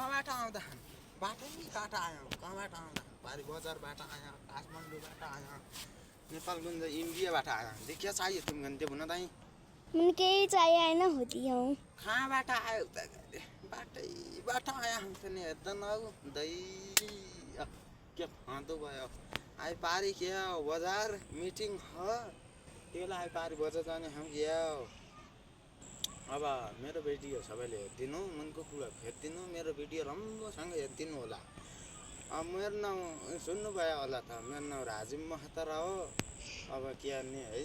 कहाँबाट आउँदा बाटैबाट आयो कहाँबाट आउँदा पारी बजारबाट आयो काठमाडौँबाट आयो नेपालगञ्ज इन्डियाबाट आयो देखिया चाहिए तुम घन्टे भन दाइ उनके ही चाहिए है ना होती हूँ कहाँबाट आयो त बाटैबाट आयो त नि हेर्दा न दही के फाँदो भयो आइ पारी के बजार मिटिङ ह त्यसलाई पारी बजार जाने हम क्या अब मेरो भिडियो सबैले हेरिदिनु मनको कुरा हेरिदिनु मेरो भिडियो राम्रोसँग हेरिदिनु होला मेरो नाउँ सुन्नुभयो होला त मेरो नाउँ राजीव महतारा हो अब के गर्ने है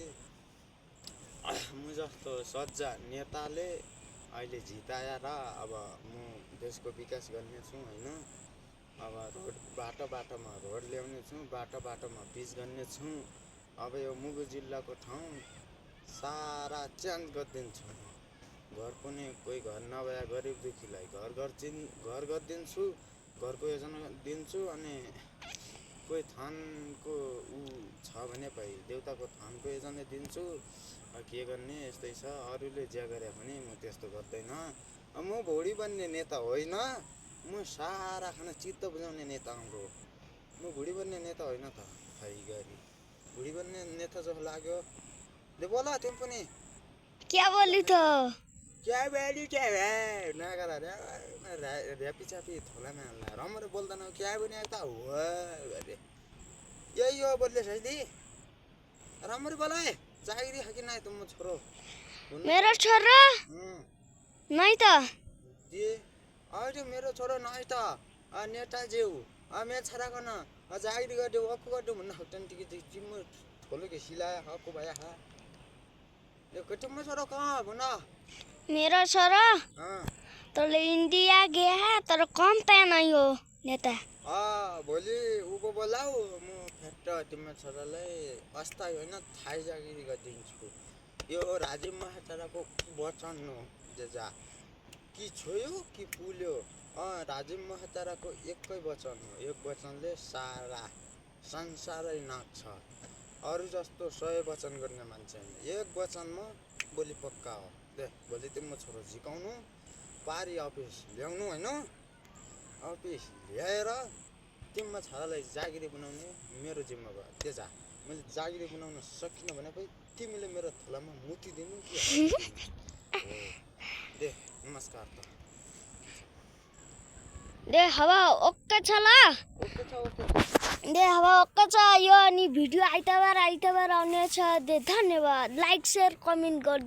म जस्तो सज्जा नेताले अहिले जिताएर अब म देशको विकास गर्नेछु होइन अब रोड बाटोमा रोड ल्याउने छु बाटोमा पिच गर्ने छु अब यो मुगु जिल्लाको ठाउँ सारा चेन्ज गरिदिन्छु घर पनि कोही घर नभए गरिब दुखीलाई घर गरिदिन्छु घरको योजना दिन्छु अनि कोही थानको ऊ छ भने भाइ देउताको थानको योजना दिन्छु के गर्ने यस्तै छ अरूले जे गरे पनि म त्यस्तो गर्दैन म भोडी बन्ने नेता होइन म सारा खाना चित्त बुझाउने नेता हो म भुडी बन्ने नेता होइन त खै गरी भुडी बन्ने नेता जस्तो लाग्यो ले बोला तिमी पनि क्या बोली तो क्या बेली क्या नगर ऱ्यापी चापी थोलामा हाल्ला राम्ररी बोल्दैन क्या भने त हो अरे यही हो बोल्दै साइदी राम्ररी बोलाए जागिरी खाकि नाइ तुम छोरो मेरा छोरा नहीं तो ए अहिले मेरो छोरो नाइ त नेता जेउ मेरो छोराको न जागिरी गर्दै वक्फ गर्दै भन्न हक्टन टिके तिम्रो ठोलो के सिलाया हको भया हा यो कटम्मा छोरो कहाँ भन मेरा छोरा हाँ तो इंडिया गया है तर कम पे नहीं हो नेता भोलि उको बोलाऊ म फेट तिम्रो छोरालाई अस्थायी होइन थाहै जागिरी गरिदिन्छु यो राजीव महताराको वचन हो जेजा कि छोयो कि पुल्यो राजीव महताराको एकै वचन हो एक वचनले सारा संसारै नाच्छ अरू जस्तो 100 वचन गर्ने मान्छे एक वचनमा बोली पक्का हो दे भोलि तिम्रो छोरो झिकाउनु पारी अफिस ल्याउनु होइन अफिस ल्याएर तिम्रो छोरालाई जागिरी बनाउने मेरो जिम्मा भयो त्यजा मैले जागिरी बनाउन सकिनँ भने पनि तिमीले मेरो थलामा मुती दिनु कि दे नमस्कार त दे हवा ओके छ ल ओके छ ओके दे हवा ओके छ यो अनि भिडियो आइतबार आउने छ दे धन्यवाद लाइक शेयर कमेन्ट गरिदिनु